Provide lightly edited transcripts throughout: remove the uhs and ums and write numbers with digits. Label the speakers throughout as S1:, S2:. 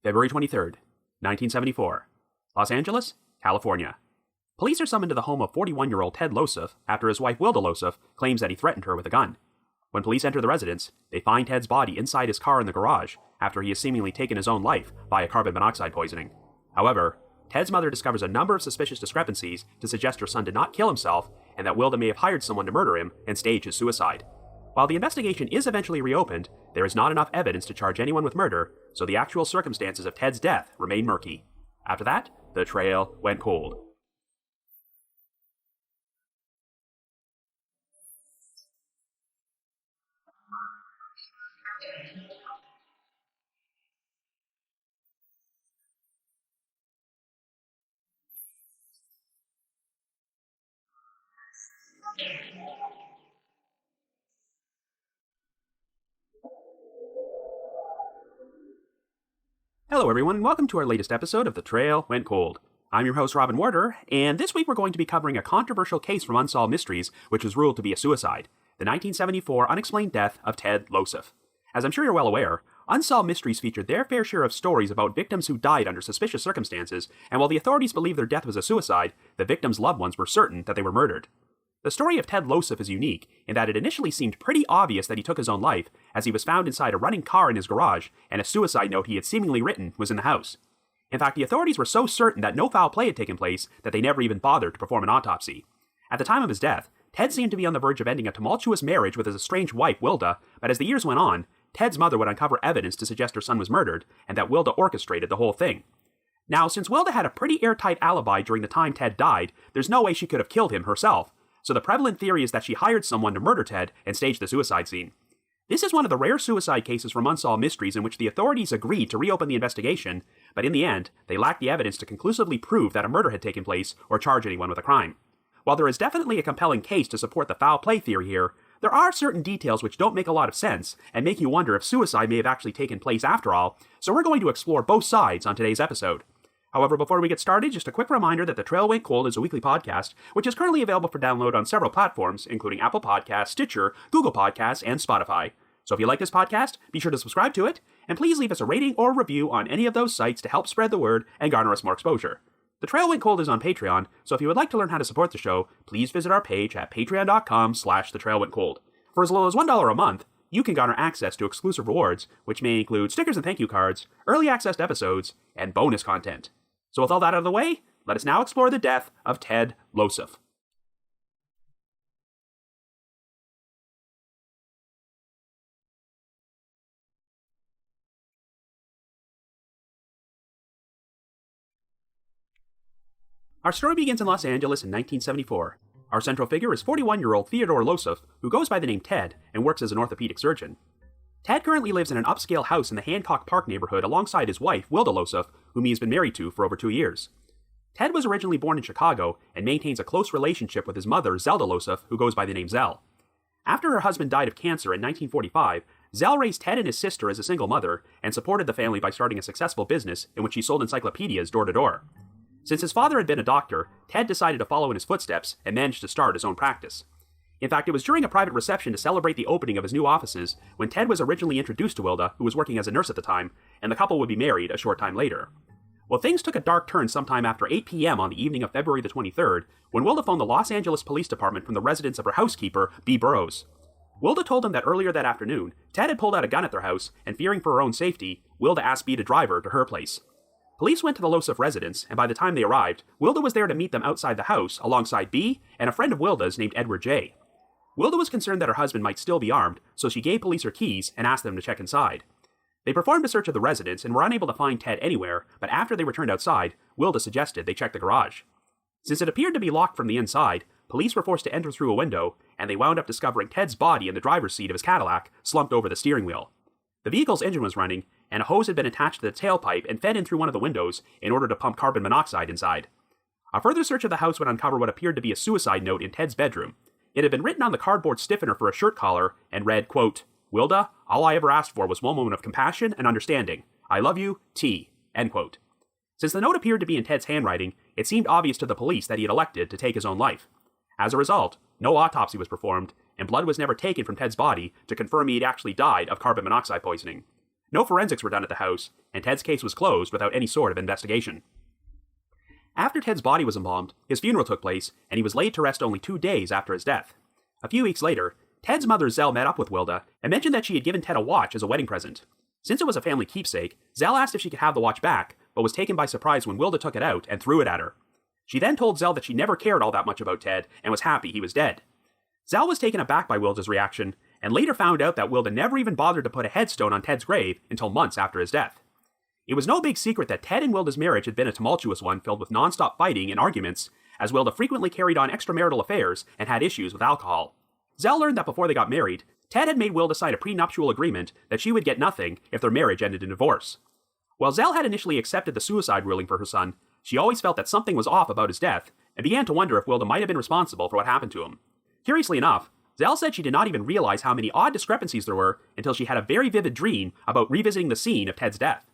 S1: February 23rd, 1974. Los Angeles, California. Police are summoned to the home of 41-year-old Ted Losef after his wife Wilda Losef claims that he threatened her with a gun. When police enter the residence, they find Ted's body inside his car in the garage after he has seemingly taken his own life via carbon monoxide poisoning. However, Ted's mother discovers a number of suspicious discrepancies to suggest her son did not kill himself and that Wilda may have hired someone to murder him and stage his suicide. While the investigation is eventually reopened, there is not enough evidence to charge anyone with murder, so the actual circumstances of Ted's death remain murky. After that, the trail went cold. Hello everyone, and welcome to our latest episode of The Trail Went Cold. I'm your host Robin Warder, and this week we're going to be covering a controversial case from Unsolved Mysteries, which was ruled to be a suicide, the 1974 unexplained death of Ted Losef. As I'm sure you're well aware, Unsolved Mysteries featured their fair share of stories about victims who died under suspicious circumstances, and while the authorities believed their death was a suicide, the victims' loved ones were certain that they were murdered. The story of Ted Losef is unique in that it initially seemed pretty obvious that he took his own life, as he was found inside a running car in his garage, and a suicide note he had seemingly written was in the house. In fact, the authorities were so certain that no foul play had taken place that they never even bothered to perform an autopsy. At the time of his death, Ted seemed to be on the verge of ending a tumultuous marriage with his estranged wife, Wilda, but as the years went on, Ted's mother would uncover evidence to suggest her son was murdered, and that Wilda orchestrated the whole thing. Now, since Wilda had a pretty airtight alibi during the time Ted died, there's no way she could have killed him herself. So the prevalent theory is that she hired someone to murder Ted and stage the suicide scene. This is one of the rare suicide cases from Unsolved Mysteries in which the authorities agreed to reopen the investigation, but in the end, they lacked the evidence to conclusively prove that a murder had taken place or charge anyone with a crime. While there is definitely a compelling case to support the foul play theory here, there are certain details which don't make a lot of sense and make you wonder if suicide may have actually taken place after all, so we're going to explore both sides on today's episode. However, before we get started, just a quick reminder that The Trail Went Cold is a weekly podcast, which is currently available for download on several platforms, including Apple Podcasts, Stitcher, Google Podcasts, and Spotify. So if you like this podcast, be sure to subscribe to it, and please leave us a rating or review on any of those sites to help spread the word and garner us more exposure. The Trail Went Cold is on Patreon, so if you would like to learn how to support the show, please visit our page at patreon.com/thetrailwentcold. For as little as $1 a month, you can garner access to exclusive rewards, which may include stickers and thank you cards, early access to episodes, and bonus content. So with all that out of the way, let us now explore the death of Ted Losef. Our story begins in Los Angeles in 1974. Our central figure is 41-year-old Theodore Losef, who goes by the name Ted and works as an orthopedic surgeon. Ted currently lives in an upscale house in the Hancock Park neighborhood alongside his wife, Wilda Losef, whom he has been married to for over 2 years. Ted was originally born in Chicago and maintains a close relationship with his mother, Zelda Losef, who goes by the name Zell. After her husband died of cancer in 1945, Zell raised Ted and his sister as a single mother and supported the family by starting a successful business in which she sold encyclopedias door to door. Since his father had been a doctor, Ted decided to follow in his footsteps and managed to start his own practice. In fact, it was during a private reception to celebrate the opening of his new offices when Ted was originally introduced to Wilda, who was working as a nurse at the time, and the couple would be married a short time later. Well, things took a dark turn sometime after 8 p.m. on the evening of February the 23rd, when Wilda phoned the Los Angeles Police Department from the residence of her housekeeper, B. Burrows. Wilda told them that earlier that afternoon, Ted had pulled out a gun at their house, and fearing for her own safety, Wilda asked B to drive her to her place. Police went to the Losef residence, and by the time they arrived, Wilda was there to meet them outside the house, alongside B and a friend of Wilda's named Edward J. Wilda was concerned that her husband might still be armed, so she gave police her keys and asked them to check inside. They performed a search of the residence and were unable to find Ted anywhere, but after they returned outside, Wilda suggested they check the garage. Since it appeared to be locked from the inside, police were forced to enter through a window, and they wound up discovering Ted's body in the driver's seat of his Cadillac, slumped over the steering wheel. The vehicle's engine was running, and a hose had been attached to the tailpipe and fed in through one of the windows in order to pump carbon monoxide inside. A further search of the house would uncover what appeared to be a suicide note in Ted's bedroom. It had been written on the cardboard stiffener for a shirt collar and read, quote, "Wilda, all I ever asked for was one moment of compassion and understanding. I love you, T." End quote. Since the note appeared to be in Ted's handwriting, it seemed obvious to the police that he had elected to take his own life. As a result, no autopsy was performed, and blood was never taken from Ted's body to confirm he had actually died of carbon monoxide poisoning. No forensics were done at the house, and Ted's case was closed without any sort of investigation. After Ted's body was embalmed, his funeral took place, and he was laid to rest only 2 days after his death. A few weeks later, Ted's mother Zell met up with Wilda and mentioned that she had given Ted a watch as a wedding present. Since it was a family keepsake, Zell asked if she could have the watch back, but was taken by surprise when Wilda took it out and threw it at her. She then told Zell that she never cared all that much about Ted and was happy he was dead. Zell was taken aback by Wilda's reaction, and later found out that Wilda never even bothered to put a headstone on Ted's grave until months after his death. It was no big secret that Ted and Wilda's marriage had been a tumultuous one filled with non-stop fighting and arguments, as Wilda frequently carried on extramarital affairs and had issues with alcohol. Zell learned that before they got married, Ted had made Wilda sign a prenuptial agreement that she would get nothing if their marriage ended in divorce. While Zell had initially accepted the suicide ruling for her son, she always felt that something was off about his death, and began to wonder if Wilda might have been responsible for what happened to him. Curiously enough, Zell said she did not even realize how many odd discrepancies there were until she had a very vivid dream about revisiting the scene of Ted's death.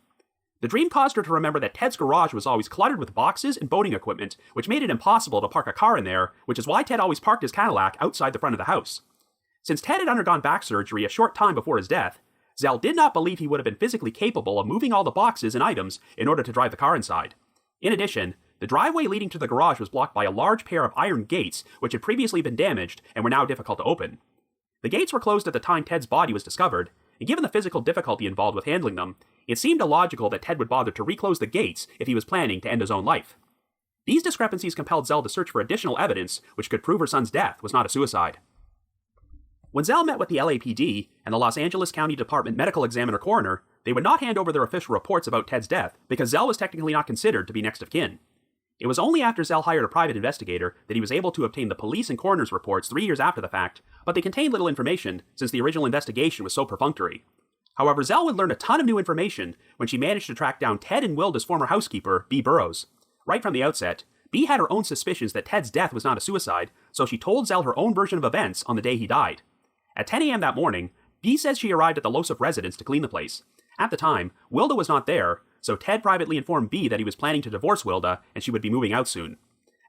S1: The dream caused her to remember that Ted's garage was always cluttered with boxes and boating equipment, which made it impossible to park a car in there, which is why Ted always parked his Cadillac outside the front of the house. Since Ted had undergone back surgery a short time before his death, Zell did not believe he would have been physically capable of moving all the boxes and items in order to drive the car inside. In addition, the driveway leading to the garage was blocked by a large pair of iron gates which had previously been damaged and were now difficult to open. The gates were closed at the time Ted's body was discovered, and given the physical difficulty involved with handling them, it seemed illogical that Ted would bother to reclose the gates if he was planning to end his own life. These discrepancies compelled Zell to search for additional evidence which could prove her son's death was not a suicide. When Zell met with the LAPD and the Los Angeles County Department Medical Examiner Coroner, they would not hand over their official reports about Ted's death because Zell was technically not considered to be next of kin. It was only after Zell hired a private investigator that he was able to obtain the police and coroner's reports 3 years after the fact, but they contained little information since the original investigation was so perfunctory. However, Zell would learn a ton of new information when she managed to track down Ted and Wilda's former housekeeper, Bee Burrows. Right from the outset, Bee had her own suspicions that Ted's death was not a suicide, so she told Zell her own version of events on the day he died. At 10 a.m. that morning, Bee says she arrived at the Losif residence to clean the place. At the time, Wilda was not there, so Ted privately informed Bee that he was planning to divorce Wilda and she would be moving out soon.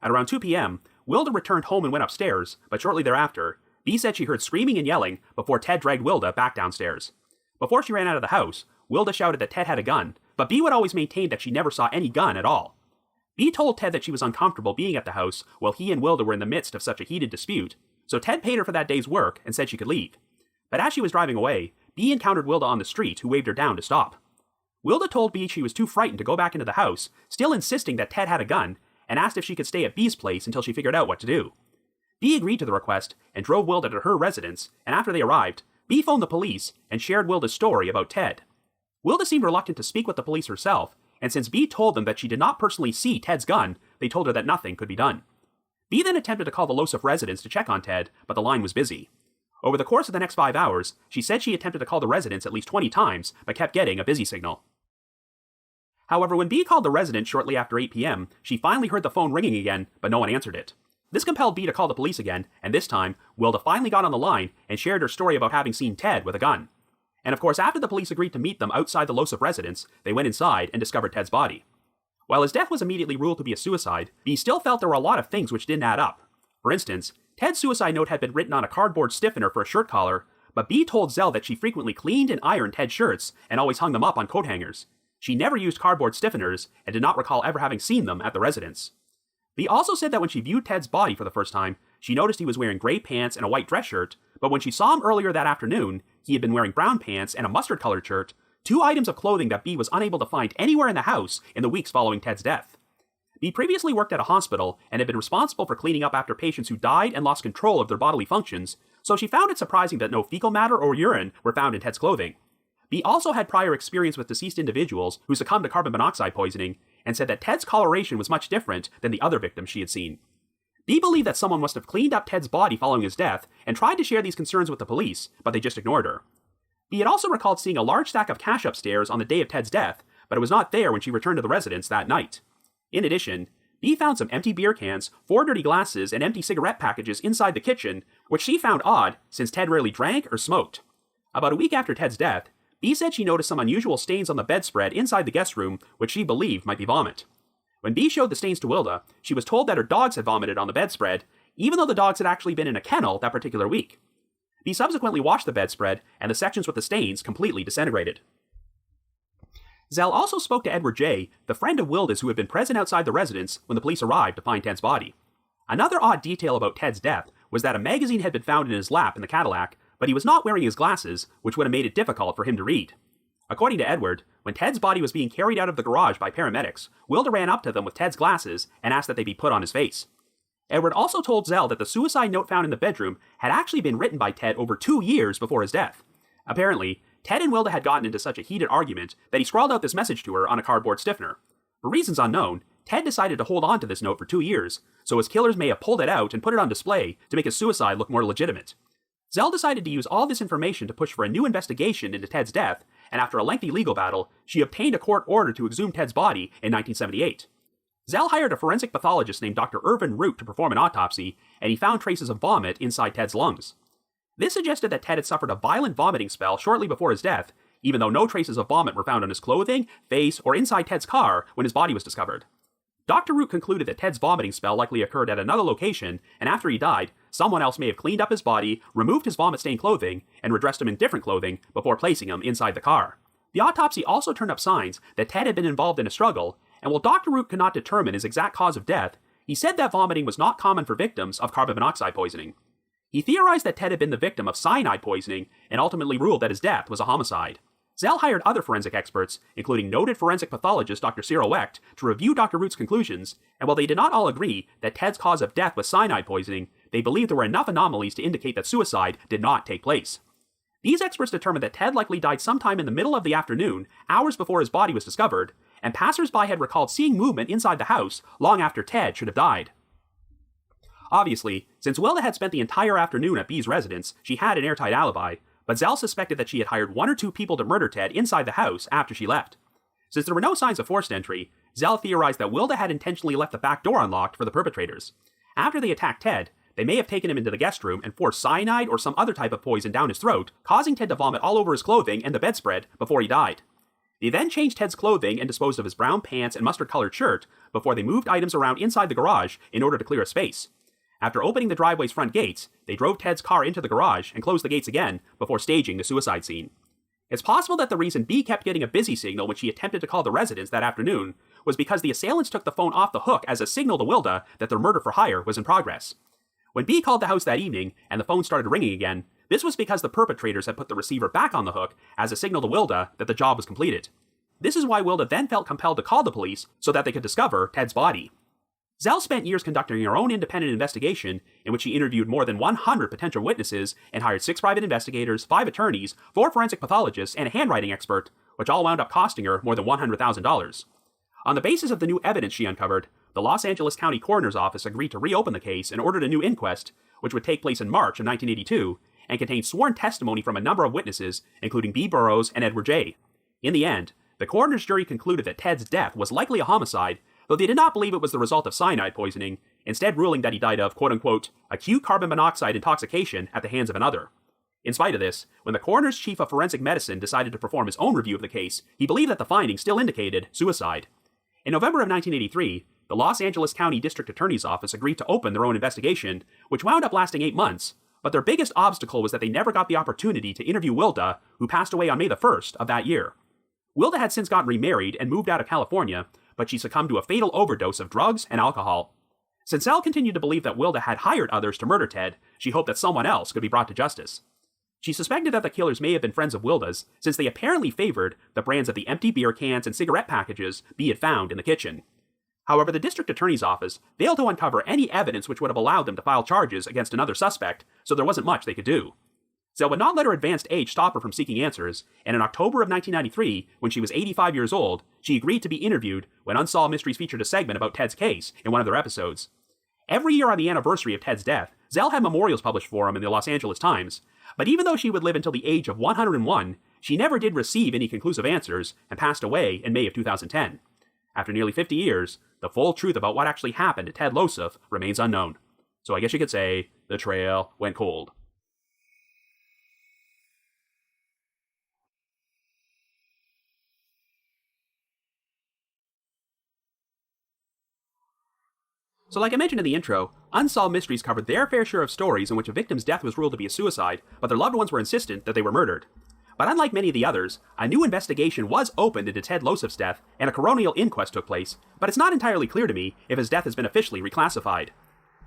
S1: At around 2 p.m., Wilda returned home and went upstairs, but shortly thereafter, Bee said she heard screaming and yelling before Ted dragged Wilda back downstairs. Before she ran out of the house, Wilda shouted that Ted had a gun, but Bee would always maintain that she never saw any gun at all. Bee told Ted that she was uncomfortable being at the house while he and Wilda were in the midst of such a heated dispute, so Ted paid her for that day's work and said she could leave. But as she was driving away, Bee encountered Wilda on the street, who waved her down to stop. Wilda told Bee she was too frightened to go back into the house, still insisting that Ted had a gun, and asked if she could stay at Bee's place until she figured out what to do. Bee agreed to the request and drove Wilda to her residence, and after they arrived, Bee phoned the police and shared Wilda's story about Ted. Wilda seemed reluctant to speak with the police herself, and since Bee told them that she did not personally see Ted's gun, they told her that nothing could be done. Bee then attempted to call the Losif residence to check on Ted, but the line was busy. Over the course of the next 5 hours, she said she attempted to call the residence at least 20 times, but kept getting a busy signal. However, when Bee called the residence shortly after 8 p.m., she finally heard the phone ringing again, but no one answered it. This compelled Bee to call the police again, and this time, Wilda finally got on the line and shared her story about having seen Ted with a gun. And of course, after the police agreed to meet them outside the Losif residence, they went inside and discovered Ted's body. While his death was immediately ruled to be a suicide, Bee still felt there were a lot of things which didn't add up. For instance, Ted's suicide note had been written on a cardboard stiffener for a shirt collar, but Bee told Zell that she frequently cleaned and ironed Ted's shirts and always hung them up on coat hangers. She never used cardboard stiffeners and did not recall ever having seen them at the residence. Bee also said that when she viewed Ted's body for the first time, she noticed he was wearing gray pants and a white dress shirt, but when she saw him earlier that afternoon, he had been wearing brown pants and a mustard-colored shirt, 2 items of clothing that Bee was unable to find anywhere in the house in the weeks following Ted's death. Bee previously worked at a hospital and had been responsible for cleaning up after patients who died and lost control of their bodily functions, so she found it surprising that no fecal matter or urine were found in Ted's clothing. Bee also had prior experience with deceased individuals who succumbed to carbon monoxide poisoning, and said that Ted's coloration was much different than the other victims she had seen. Bee believed that someone must have cleaned up Ted's body following his death and tried to share these concerns with the police, but they just ignored her. Bee had also recalled seeing a large stack of cash upstairs on the day of Ted's death, but it was not there when she returned to the residence that night. In addition, Bee found some empty beer cans, 4 dirty glasses, and empty cigarette packages inside the kitchen, which she found odd since Ted rarely drank or smoked. About a week after Ted's death, Bee said she noticed some unusual stains on the bedspread inside the guest room, which she believed might be vomit. When Bee showed the stains to Wilda, she was told that her dogs had vomited on the bedspread, even though the dogs had actually been in a kennel that particular week. Bee subsequently washed the bedspread, and the sections with the stains completely disintegrated. Zell also spoke to Edward J., the friend of Wilda's who had been present outside the residence when the police arrived to find Ted's body. Another odd detail about Ted's death was that a magazine had been found in his lap in the Cadillac, but he was not wearing his glasses, which would have made it difficult for him to read. According to Edward, when Ted's body was being carried out of the garage by paramedics, Wilda ran up to them with Ted's glasses and asked that they be put on his face. Edward also told Zell that the suicide note found in the bedroom had actually been written by Ted over 2 years before his death. Apparently, Ted and Wilda had gotten into such a heated argument that he scrawled out this message to her on a cardboard stiffener. For reasons unknown, Ted decided to hold on to this note for 2 years, so his killers may have pulled it out and put it on display to make his suicide look more legitimate. Zell decided to use all this information to push for a new investigation into Ted's death, and after a lengthy legal battle, she obtained a court order to exhume Ted's body in 1978. Zell hired a forensic pathologist named Dr. Irvin Root to perform an autopsy, and he found traces of vomit inside Ted's lungs. This suggested that Ted had suffered a violent vomiting spell shortly before his death, even though no traces of vomit were found on his clothing, face, or inside Ted's car when his body was discovered. Dr. Root concluded that Ted's vomiting spell likely occurred at another location, and after he died, someone else may have cleaned up his body, removed his vomit-stained clothing, and redressed him in different clothing before placing him inside the car. The autopsy also turned up signs that Ted had been involved in a struggle, and while Dr. Root could not determine his exact cause of death, he said that vomiting was not common for victims of carbon monoxide poisoning. He theorized that Ted had been the victim of cyanide poisoning, and ultimately ruled that his death was a homicide. Zell hired other forensic experts, including noted forensic pathologist Dr. Cyril Wecht, to review Dr. Root's conclusions, and while they did not all agree that Ted's cause of death was cyanide poisoning, they believed there were enough anomalies to indicate that suicide did not take place. These experts determined that Ted likely died sometime in the middle of the afternoon, hours before his body was discovered, and passers-by had recalled seeing movement inside the house long after Ted should have died. Obviously, since Wilda had spent the entire afternoon at B's residence, she had an airtight alibi, but Zell suspected that she had hired 1 or 2 people to murder Ted inside the house after she left. Since there were no signs of forced entry, Zell theorized that Wilda had intentionally left the back door unlocked for the perpetrators. After they attacked Ted, they may have taken him into the guest room and forced cyanide or some other type of poison down his throat, causing Ted to vomit all over his clothing and the bedspread before he died. They then changed Ted's clothing and disposed of his brown pants and mustard-colored shirt before they moved items around inside the garage in order to clear a space. After opening the driveway's front gates, they drove Ted's car into the garage and closed the gates again before staging the suicide scene. It's possible that the reason B kept getting a busy signal when she attempted to call the residence that afternoon was because the assailants took the phone off the hook as a signal to Wilda that their murder for hire was in progress. When B called the house that evening and the phone started ringing again, this was because the perpetrators had put the receiver back on the hook as a signal to Wilda that the job was completed. This is why Wilda then felt compelled to call the police so that they could discover Ted's body. Zell spent years conducting her own independent investigation in which she interviewed more than 100 potential witnesses and hired 6 private investigators, 5 attorneys, 4 forensic pathologists, and a handwriting expert, which all wound up costing her more than $100,000. On the basis of the new evidence she uncovered, the Los Angeles County Coroner's Office agreed to reopen the case and ordered a new inquest, which would take place in March of 1982, and contained sworn testimony from a number of witnesses, including B. Burroughs and Edward J. In the end, the coroner's jury concluded that Ted's death was likely a homicide, though they did not believe it was the result of cyanide poisoning, instead ruling that he died of, quote-unquote, acute carbon monoxide intoxication at the hands of another. In spite of this, when the coroner's chief of forensic medicine decided to perform his own review of the case, he believed that the findings still indicated suicide. In November of 1983, the Los Angeles County District Attorney's Office agreed to open their own investigation, which wound up lasting 8 months, but their biggest obstacle was that they never got the opportunity to interview Wilda, who passed away on May the 1st of that year. Wilda had since gotten remarried and moved out of California, but she succumbed to a fatal overdose of drugs and alcohol. Since Zell continued to believe that Wilda had hired others to murder Ted, she hoped that someone else could be brought to justice. She suspected that the killers may have been friends of Wilda's, since they apparently favored the brands of the empty beer cans and cigarette packages B had found in the kitchen. However, the district attorney's office failed to uncover any evidence which would have allowed them to file charges against another suspect, so there wasn't much they could do. Zell would not let her advanced age stop her from seeking answers, and in October of 1993, when she was 85 years old, she agreed to be interviewed when Unsolved Mysteries featured a segment about Ted's case in one of their episodes. Every year on the anniversary of Ted's death, Zell had memorials published for him in the Los Angeles Times, but even though she would live until the age of 101, she never did receive any conclusive answers and passed away in May of 2010. After nearly 50 years, the full truth about what actually happened to Ted Lossoff remains unknown. So I guess you could say, the trail went cold. So like I mentioned in the intro, Unsolved Mysteries covered their fair share of stories in which a victim's death was ruled to be a suicide, but their loved ones were insistent that they were murdered. But unlike many of the others, a new investigation was opened into Ted Losoff's death, and a coronial inquest took place, but it's not entirely clear to me if his death has been officially reclassified.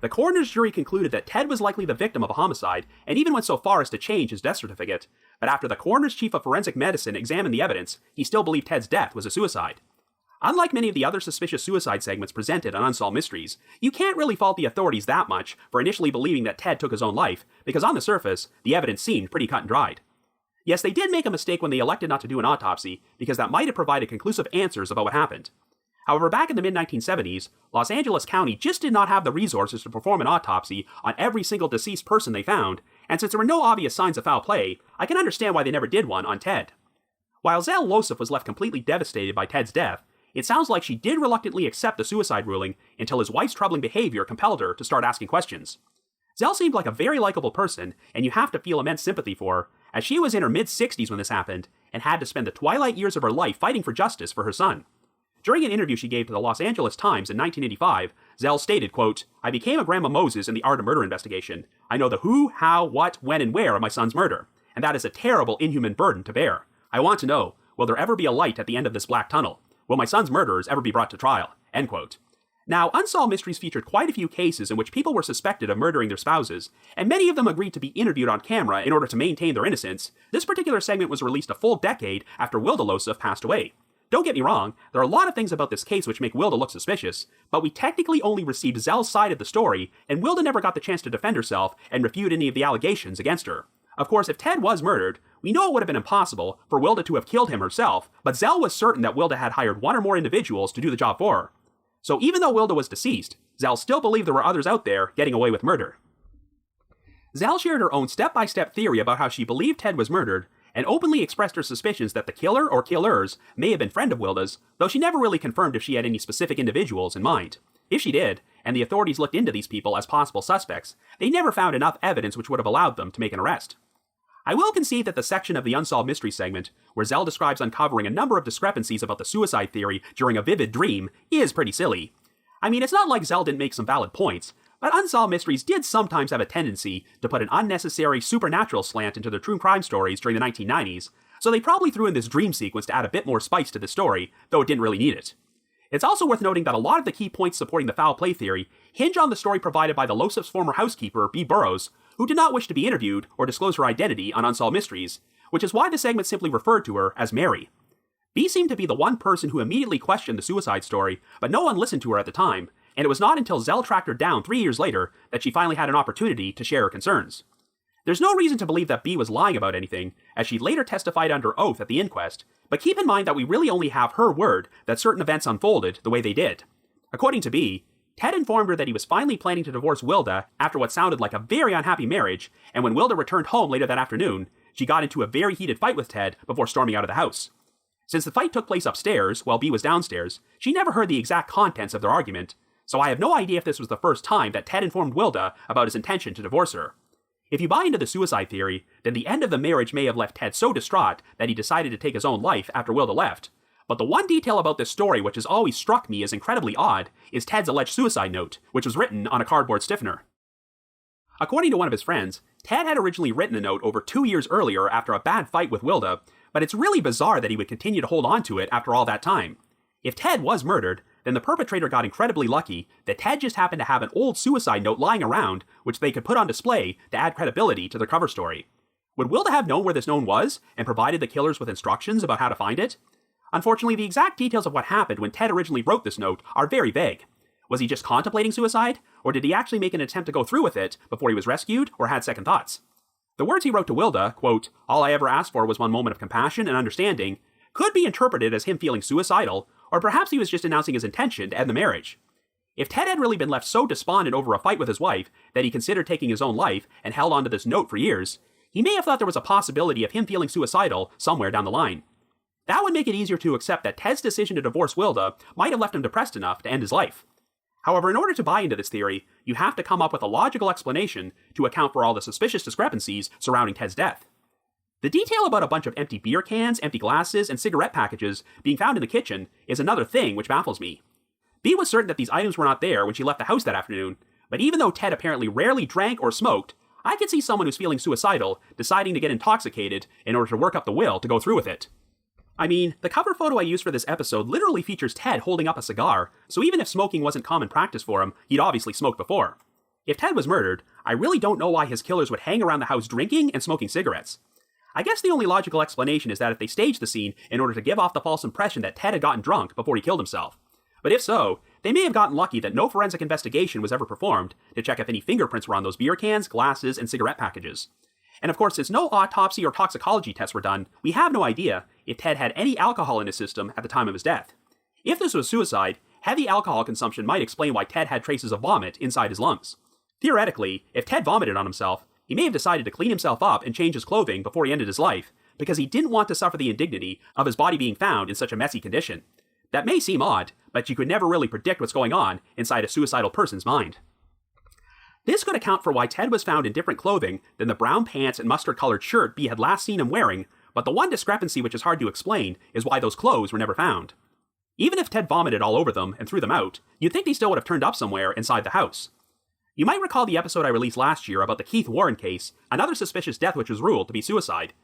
S1: The coroner's jury concluded that Ted was likely the victim of a homicide, and even went so far as to change his death certificate, but after the coroner's chief of forensic medicine examined the evidence, he still believed Ted's death was a suicide. Unlike many of the other suspicious suicide segments presented on Unsolved Mysteries, you can't really fault the authorities that much for initially believing that Ted took his own life, because on the surface, the evidence seemed pretty cut and dried. Yes, they did make a mistake when they elected not to do an autopsy, because that might have provided conclusive answers about what happened. However, back in the mid-1970s, Los Angeles County just did not have the resources to perform an autopsy on every single deceased person they found, and since there were no obvious signs of foul play, I can understand why they never did one on Ted. While Zell Losoff was left completely devastated by Ted's death, it sounds like she did reluctantly accept the suicide ruling until his wife's troubling behavior compelled her to start asking questions. Zell seemed like a very likable person, and you have to feel immense sympathy for her, as she was in her mid-60s when this happened, and had to spend the twilight years of her life fighting for justice for her son. During an interview she gave to the Los Angeles Times in 1985, Zell stated, quote, "I became a Grandma Moses in the art of murder investigation. I know the who, how, what, when, and where of my son's murder, and that is a terrible, inhuman burden to bear. I want to know, will there ever be a light at the end of this black tunnel? Will my son's murderers ever be brought to trial?" End quote. Now, Unsolved Mysteries featured quite a few cases in which people were suspected of murdering their spouses, and many of them agreed to be interviewed on camera in order to maintain their innocence. This particular segment was released a full decade after Wilda Losoff passed away. Don't get me wrong, there are a lot of things about this case which make Wilda look suspicious, but we technically only received Zell's side of the story, and Wilda never got the chance to defend herself and refute any of the allegations against her. Of course, if Ted was murdered, we know it would have been impossible for Wilda to have killed him herself, but Zell was certain that Wilda had hired one or more individuals to do the job for her. So even though Wilda was deceased, Zell still believed there were others out there getting away with murder. Zell shared her own step-by-step theory about how she believed Ted was murdered, and openly expressed her suspicions that the killer or killers may have been friend of Wilda's, though she never really confirmed if she had any specific individuals in mind. If she did, and the authorities looked into these people as possible suspects, they never found enough evidence which would have allowed them to make an arrest. I will concede that the section of the Unsolved Mysteries segment, where Zell describes uncovering a number of discrepancies about the suicide theory during a vivid dream, is pretty silly. I mean, it's not like Zell didn't make some valid points, but Unsolved Mysteries did sometimes have a tendency to put an unnecessary supernatural slant into their true crime stories during the 1990s, so they probably threw in this dream sequence to add a bit more spice to the story, though it didn't really need it. It's also worth noting that a lot of the key points supporting the foul play theory hinge on the story provided by the Losoff's former housekeeper, B. Burrows, who did not wish to be interviewed or disclose her identity on Unsolved Mysteries, which is why the segment simply referred to her as Mary. B seemed to be the one person who immediately questioned the suicide story, but no one listened to her at the time, and it was not until Zell tracked her down 3 years later that she finally had an opportunity to share her concerns. There's no reason to believe that B was lying about anything, as she later testified under oath at the inquest, but keep in mind that we really only have her word that certain events unfolded the way they did. According to B, Ted informed her that he was finally planning to divorce Wilda after what sounded like a very unhappy marriage, and when Wilda returned home later that afternoon, she got into a very heated fight with Ted before storming out of the house. Since the fight took place upstairs while B was downstairs, she never heard the exact contents of their argument, so I have no idea if this was the first time that Ted informed Wilda about his intention to divorce her. If you buy into the suicide theory, then the end of the marriage may have left Ted so distraught that he decided to take his own life after Wilda left. But the one detail about this story which has always struck me as incredibly odd is Ted's alleged suicide note, which was written on a cardboard stiffener. According to one of his friends, Ted had originally written the note over 2 years earlier after a bad fight with Wilda, but it's really bizarre that he would continue to hold on to it after all that time. If Ted was murdered, then the perpetrator got incredibly lucky that Ted just happened to have an old suicide note lying around which they could put on display to add credibility to their cover story. Would Wilda have known where this note was and provided the killers with instructions about how to find it? Unfortunately, the exact details of what happened when Ted originally wrote this note are very vague. Was he just contemplating suicide, or did he actually make an attempt to go through with it before he was rescued or had second thoughts? The words he wrote to Wilda, quote, "All I ever asked for was one moment of compassion and understanding," could be interpreted as him feeling suicidal, or perhaps he was just announcing his intention to end the marriage. If Ted had really been left so despondent over a fight with his wife that he considered taking his own life and held on to this note for years, he may have thought there was a possibility of him feeling suicidal somewhere down the line. That would make it easier to accept that Ted's decision to divorce Wilda might have left him depressed enough to end his life. However, in order to buy into this theory, you have to come up with a logical explanation to account for all the suspicious discrepancies surrounding Ted's death. The detail about a bunch of empty beer cans, empty glasses, and cigarette packages being found in the kitchen is another thing which baffles me. B was certain that these items were not there when she left the house that afternoon, but even though Ted apparently rarely drank or smoked, I could see someone who's feeling suicidal deciding to get intoxicated in order to work up the will to go through with it. I mean, the cover photo I used for this episode literally features Ted holding up a cigar, so even if smoking wasn't common practice for him, he'd obviously smoked before. If Ted was murdered, I really don't know why his killers would hang around the house drinking and smoking cigarettes. I guess the only logical explanation is that if they staged the scene in order to give off the false impression that Ted had gotten drunk before he killed himself. But if so, they may have gotten lucky that no forensic investigation was ever performed to check if any fingerprints were on those beer cans, glasses, and cigarette packages. And of course, since no autopsy or toxicology tests were done, we have no idea if Ted had any alcohol in his system at the time of his death. If this was suicide, heavy alcohol consumption might explain why Ted had traces of vomit inside his lungs. Theoretically, if Ted vomited on himself, he may have decided to clean himself up and change his clothing before he ended his life, because he didn't want to suffer the indignity of his body being found in such a messy condition. That may seem odd, but you could never really predict what's going on inside a suicidal person's mind. This could account for why Ted was found in different clothing than the brown pants and mustard-colored shirt Bee had last seen him wearing, but the one discrepancy which is hard to explain is why those clothes were never found. Even if Ted vomited all over them and threw them out, you'd think they still would have turned up somewhere inside the house. You might recall the episode I released last year about the Keith Warren case, another suspicious death which was ruled to be suicide.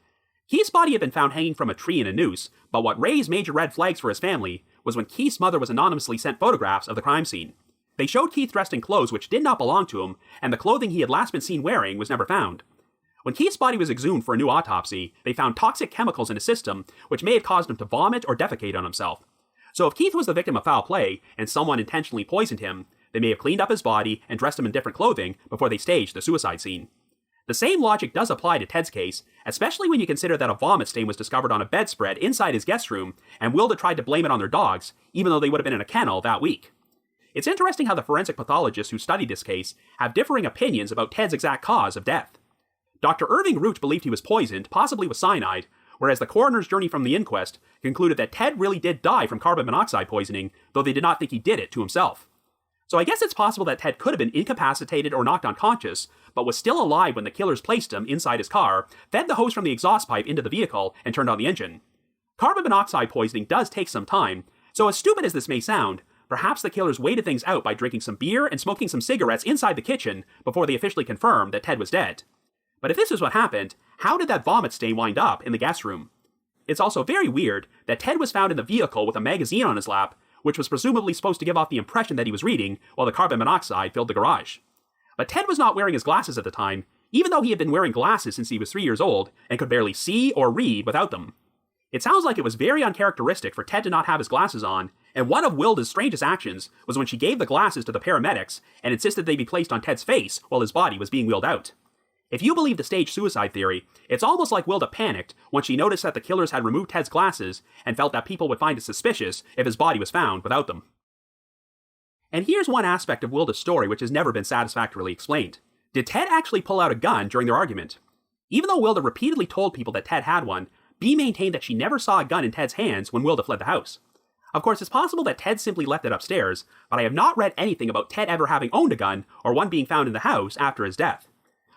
S1: Keith's body had been found hanging from a tree in a noose, but what raised major red flags for his family was when Keith's mother was anonymously sent photographs of the crime scene. They showed Keith dressed in clothes which did not belong to him, and the clothing he had last been seen wearing was never found. When Keith's body was exhumed for a new autopsy, they found toxic chemicals in his system which may have caused him to vomit or defecate on himself. So if Keith was the victim of foul play, and someone intentionally poisoned him, they may have cleaned up his body and dressed him in different clothing before they staged the suicide scene. The same logic does apply to Ted's case, especially when you consider that a vomit stain was discovered on a bedspread inside his guest room, and Wilda tried to blame it on their dogs, even though they would have been in a kennel that week. It's interesting how the forensic pathologists who studied this case have differing opinions about Ted's exact cause of death. Dr. Irving Root believed he was poisoned, possibly with cyanide, whereas the coroner's journey from the inquest concluded that Ted really did die from carbon monoxide poisoning, though they did not think he did it to himself. So I guess it's possible that Ted could have been incapacitated or knocked unconscious, but was still alive when the killers placed him inside his car, fed the hose from the exhaust pipe into the vehicle, and turned on the engine. Carbon monoxide poisoning does take some time, so as stupid as this may sound, perhaps the killers waited things out by drinking some beer and smoking some cigarettes inside the kitchen before they officially confirmed that Ted was dead. But if this is what happened, how did that vomit stain wind up in the guest room? It's also very weird that Ted was found in the vehicle with a magazine on his lap, which was presumably supposed to give off the impression that he was reading while the carbon monoxide filled the garage. But Ted was not wearing his glasses at the time, even though he had been wearing glasses since he was 3 years old and could barely see or read without them. It sounds like it was very uncharacteristic for Ted to not have his glasses on, and one of Wilda's strangest actions was when she gave the glasses to the paramedics and insisted they be placed on Ted's face while his body was being wheeled out. If you believe the staged suicide theory, it's almost like Wilda panicked when she noticed that the killers had removed Ted's glasses and felt that people would find it suspicious if his body was found without them. And here's one aspect of Wilda's story which has never been satisfactorily explained. Did Ted actually pull out a gun during their argument? Even though Wilda repeatedly told people that Ted had one, Bee maintained that she never saw a gun in Ted's hands when Wilda fled the house. Of course, it's possible that Ted simply left it upstairs, but I have not read anything about Ted ever having owned a gun or one being found in the house after his death.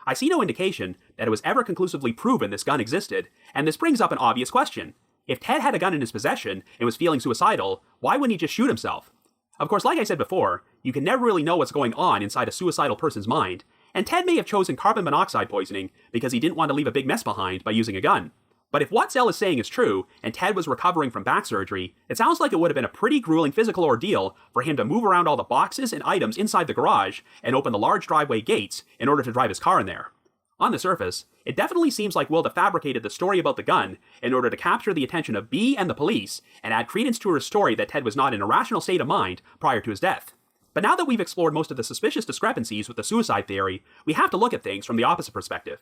S1: I see no indication that it was ever conclusively proven this gun existed, and this brings up an obvious question. If Ted had a gun in his possession and was feeling suicidal, why wouldn't he just shoot himself? Of course, like I said before, you can never really know what's going on inside a suicidal person's mind, and Ted may have chosen carbon monoxide poisoning because he didn't want to leave a big mess behind by using a gun. But if what Zell is saying is true, and Ted was recovering from back surgery, it sounds like it would have been a pretty grueling physical ordeal for him to move around all the boxes and items inside the garage and open the large driveway gates in order to drive his car in there. On the surface, it definitely seems like Wilda fabricated the story about the gun in order to capture the attention of Bee and the police and add credence to her story that Ted was not in a rational state of mind prior to his death. But now that we've explored most of the suspicious discrepancies with the suicide theory, we have to look at things from the opposite perspective.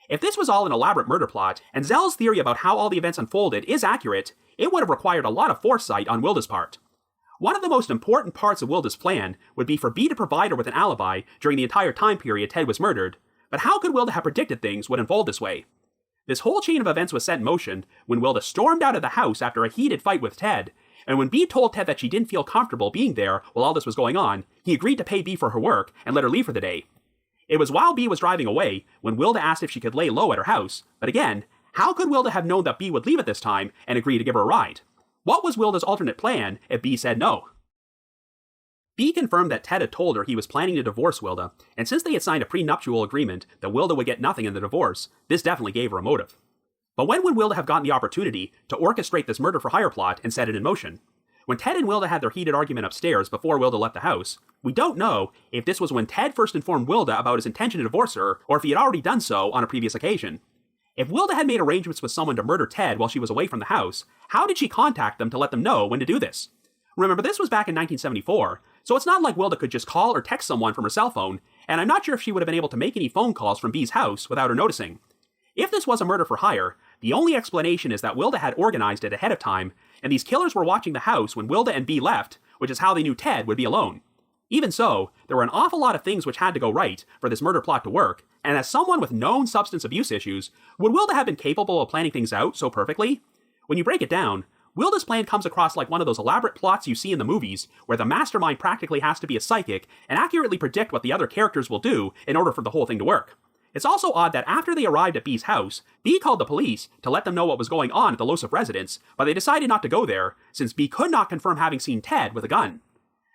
S1: If this was all an elaborate murder plot, and Zell's theory about how all the events unfolded is accurate, it would have required a lot of foresight on Wilda's part. One of the most important parts of Wilda's plan would be for Bee to provide her with an alibi during the entire time period Ted was murdered, but how could Wilda have predicted things would unfold this way? This whole chain of events was set in motion when Wilda stormed out of the house after a heated fight with Ted, and when Bee told Ted that she didn't feel comfortable being there while all this was going on, he agreed to pay Bee for her work and let her leave for the day. It was while Bee was driving away when Wilda asked if she could lay low at her house, but again, how could Wilda have known that Bee would leave at this time and agree to give her a ride? What was Wilda's alternate plan if Bee said no? B confirmed that Ted had told her he was planning to divorce Wilda, and since they had signed a prenuptial agreement that Wilda would get nothing in the divorce, this definitely gave her a motive. But when would Wilda have gotten the opportunity to orchestrate this murder-for-hire plot and set it in motion? When Ted and Wilda had their heated argument upstairs before Wilda left the house, we don't know if this was when Ted first informed Wilda about his intention to divorce her, or if he had already done so on a previous occasion. If Wilda had made arrangements with someone to murder Ted while she was away from the house, how did she contact them to let them know when to do this? Remember, this was back in 1974, so it's not like Wilda could just call or text someone from her cell phone, and I'm not sure if she would have been able to make any phone calls from B's house without her noticing. If this was a murder for hire, the only explanation is that Wilda had organized it ahead of time, and these killers were watching the house when Wilda and B left, which is how they knew Ted would be alone. Even so, there were an awful lot of things which had to go right for this murder plot to work, and as someone with known substance abuse issues, would Wilda have been capable of planning things out so perfectly? When you break it down, Wilda's plan comes across like one of those elaborate plots you see in the movies, where the mastermind practically has to be a psychic and accurately predict what the other characters will do in order for the whole thing to work. It's also odd that after they arrived at B's house, B called the police to let them know what was going on at the Losif residence, but they decided not to go there, since B could not confirm having seen Ted with a gun.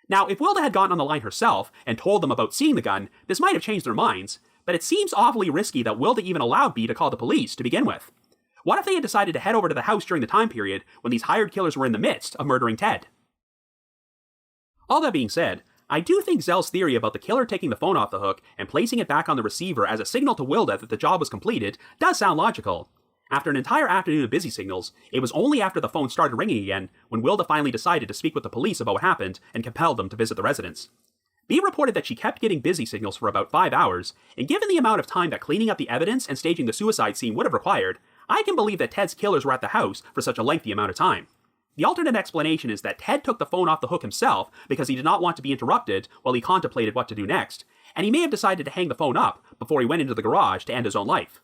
S1: Now, if Wilda had gotten on the line herself and told them about seeing the gun, this might have changed their minds, but it seems awfully risky that Wilda even allowed B to call the police to begin with. What if they had decided to head over to the house during the time period when these hired killers were in the midst of murdering Ted? All that being said, I do think Zell's theory about the killer taking the phone off the hook and placing it back on the receiver as a signal to Wilda that the job was completed does sound logical. After an entire afternoon of busy signals, it was only after the phone started ringing again when Wilda finally decided to speak with the police about what happened and compelled them to visit the residence. B reported that she kept getting busy signals for about 5 hours, and given the amount of time that cleaning up the evidence and staging the suicide scene would have required, I can believe that Ted's killers were at the house for such a lengthy amount of time. The alternate explanation is that Ted took the phone off the hook himself because he did not want to be interrupted while he contemplated what to do next, and he may have decided to hang the phone up before he went into the garage to end his own life.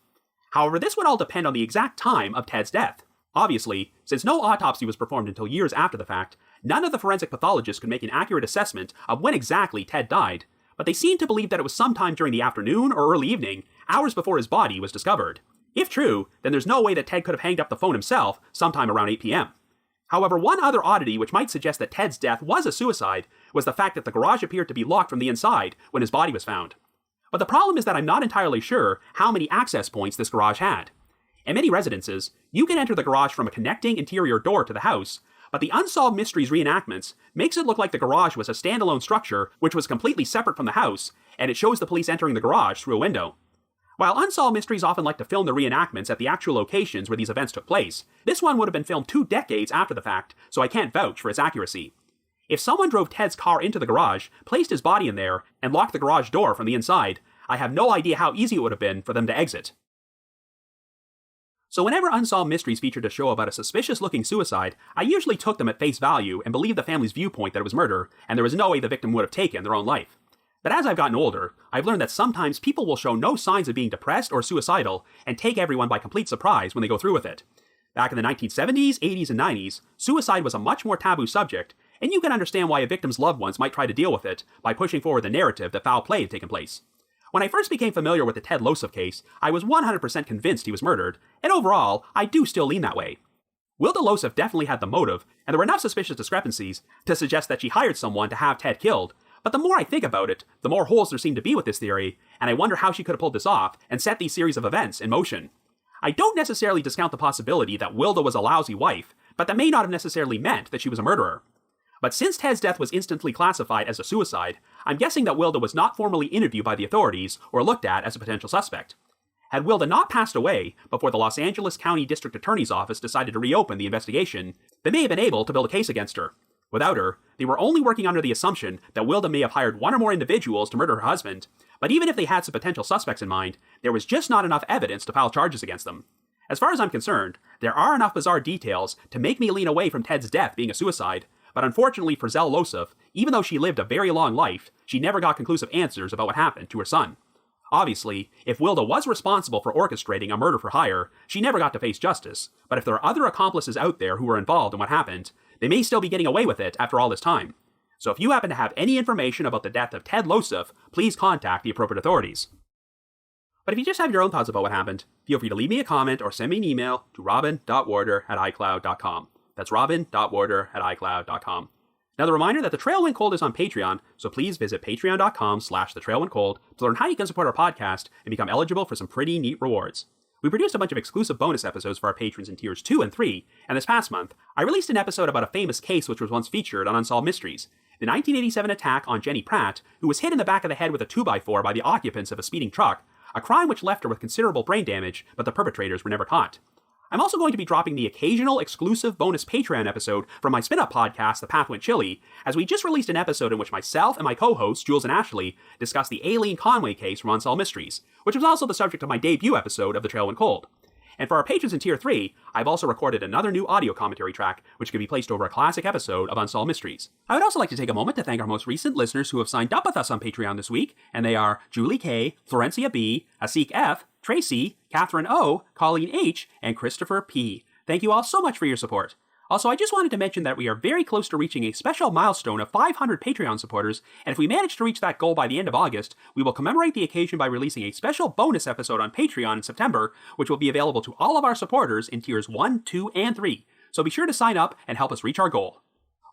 S1: However, this would all depend on the exact time of Ted's death. Obviously, since no autopsy was performed until years after the fact, none of the forensic pathologists could make an accurate assessment of when exactly Ted died, but they seemed to believe that it was sometime during the afternoon or early evening, hours before his body was discovered. If true, then there's no way that Ted could have hanged up the phone himself sometime around 8 p.m. However, one other oddity which might suggest that Ted's death was a suicide was the fact that the garage appeared to be locked from the inside when his body was found. But the problem is that I'm not entirely sure how many access points this garage had. In many residences, you can enter the garage from a connecting interior door to the house, but the Unsolved Mysteries reenactments makes it look like the garage was a standalone structure which was completely separate from the house, and it shows the police entering the garage through a window. While Unsolved Mysteries often like to film the reenactments at the actual locations where these events took place, this one would have been filmed 2 decades after the fact, so I can't vouch for its accuracy. If someone drove Ted's car into the garage, placed his body in there, and locked the garage door from the inside, I have no idea how easy it would have been for them to exit. So whenever Unsolved Mysteries featured a show about a suspicious-looking suicide, I usually took them at face value and believed the family's viewpoint that it was murder, and there was no way the victim would have taken their own life. But as I've gotten older, I've learned that sometimes people will show no signs of being depressed or suicidal and take everyone by complete surprise when they go through with it. Back in the 1970s, 80s, and 90s, suicide was a much more taboo subject, and you can understand why a victim's loved ones might try to deal with it by pushing forward the narrative that foul play had taken place. When I first became familiar with the Ted Losif case, I was 100% convinced he was murdered, and overall, I do still lean that way. Wilda Losif definitely had the motive, and there were enough suspicious discrepancies to suggest that she hired someone to have Ted killed, but the more I think about it, the more holes there seem to be with this theory, and I wonder how she could have pulled this off and set these series of events in motion. I don't necessarily discount the possibility that Wilda was a lousy wife, but that may not have necessarily meant that she was a murderer. But since Ted's death was instantly classified as a suicide, I'm guessing that Wilda was not formally interviewed by the authorities or looked at as a potential suspect. Had Wilda not passed away before the Los Angeles County District Attorney's Office decided to reopen the investigation, they may have been able to build a case against her. Without her, they were only working under the assumption that Wilda may have hired one or more individuals to murder her husband, but even if they had some potential suspects in mind, there was just not enough evidence to file charges against them. As far as I'm concerned, there are enough bizarre details to make me lean away from Ted's death being a suicide, but unfortunately for Zell Losif, even though she lived a very long life, she never got conclusive answers about what happened to her son. Obviously, if Wilda was responsible for orchestrating a murder for hire, she never got to face justice, but if there are other accomplices out there who were involved in what happened, they may still be getting away with it after all this time. So if you happen to have any information about the death of Ted Losif, please contact the appropriate authorities. But if you just have your own thoughts about what happened, feel free to leave me a comment or send me an email to robin.warder@icloud.com. That's robin.warder@icloud.com. Now, the reminder that The Trail Went Cold is on Patreon, so please visit patreon.com/thetrailwentcold to learn how you can support our podcast and become eligible for some pretty neat rewards. We produced a bunch of exclusive bonus episodes for our patrons in tiers 2 and 3, and this past month, I released an episode about a famous case which was once featured on Unsolved Mysteries, the 1987 attack on Jenny Pratt, who was hit in the back of the head with a 2x4 by the occupants of a speeding truck, a crime which left her with considerable brain damage, but the perpetrators were never caught. I'm also going to be dropping the occasional exclusive bonus Patreon episode from my spin-up podcast, The Path Went Chilly, as we just released an episode in which myself and my co-hosts, Jules and Ashley, discussed the Aileen Conway case from Unsolved Mysteries, which was also the subject of my debut episode of The Trail Went Cold. And for our patrons in Tier 3, I've also recorded another new audio commentary track, which can be placed over a classic episode of Unsolved Mysteries. I would also like to take a moment to thank our most recent listeners who have signed up with us on Patreon this week, and they are Julie K., Florencia B., Asik F., Tracy, Catherine O., Colleen H., and Christopher P. Thank you all so much for your support. Also, I just wanted to mention that we are very close to reaching a special milestone of 500 Patreon supporters, and if we manage to reach that goal by the end of August, we will commemorate the occasion by releasing a special bonus episode on Patreon in September, which will be available to all of our supporters in tiers 1, 2, and 3. So be sure to sign up and help us reach our goal.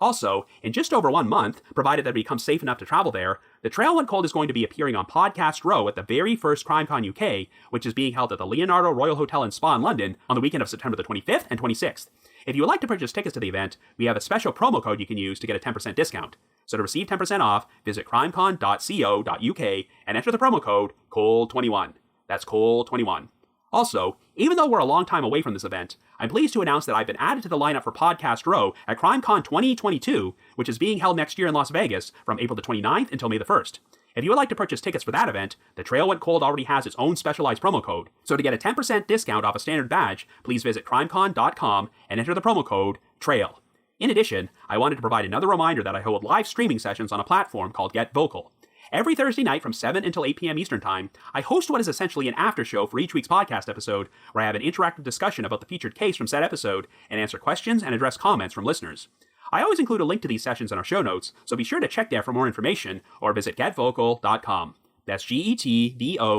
S1: Also, in just over 1 month, provided that it becomes safe enough to travel there, The Trail Went Cold is going to be appearing on Podcast Row at the very first CrimeCon UK, which is being held at the Leonardo Royal Hotel and Spa in London on the weekend of September the 25th and 26th. If you would like to purchase tickets to the event, we have a special promo code you can use to get a 10% discount. So to receive 10% off, visit crimecon.co.uk and enter the promo code COLD21. That's COLD21. Also, even though we're a long time away from this event, I'm pleased to announce that I've been added to the lineup for Podcast Row at CrimeCon 2022, which is being held next year in Las Vegas from April the 29th until May the 1st. If you would like to purchase tickets for that event, The Trail Went Cold already has its own specialized promo code. So to get a 10% discount off a standard badge, please visit crimecon.com and enter the promo code TRAIL. In addition, I wanted to provide another reminder that I hold live streaming sessions on a platform called Get Vocal. Every Thursday night from 7 until 8 p.m. Eastern Time, I host what is essentially an after show for each week's podcast episode, where I have an interactive discussion about the featured case from said episode and answer questions and address comments from listeners. I always include a link to these sessions in our show notes, so be sure to check there for more information or visit getvocal.com. That's GETVOKL.com.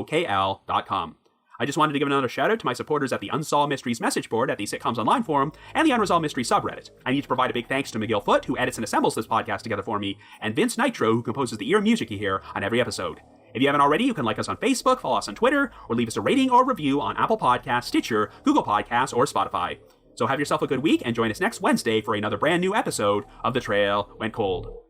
S1: I just wanted to give another shout out to my supporters at the Unsolved Mysteries message board at the Sitcoms Online forum and the Unresolved Mysteries subreddit. I need to provide a big thanks to McGill Foot, who edits and assembles this podcast together for me, and Vince Nitro, who composes the ear music you hear on every episode. If you haven't already, you can like us on Facebook, follow us on Twitter, or leave us a rating or review on Apple Podcasts, Stitcher, Google Podcasts, or Spotify. So have yourself a good week and join us next Wednesday for another brand new episode of The Trail Went Cold.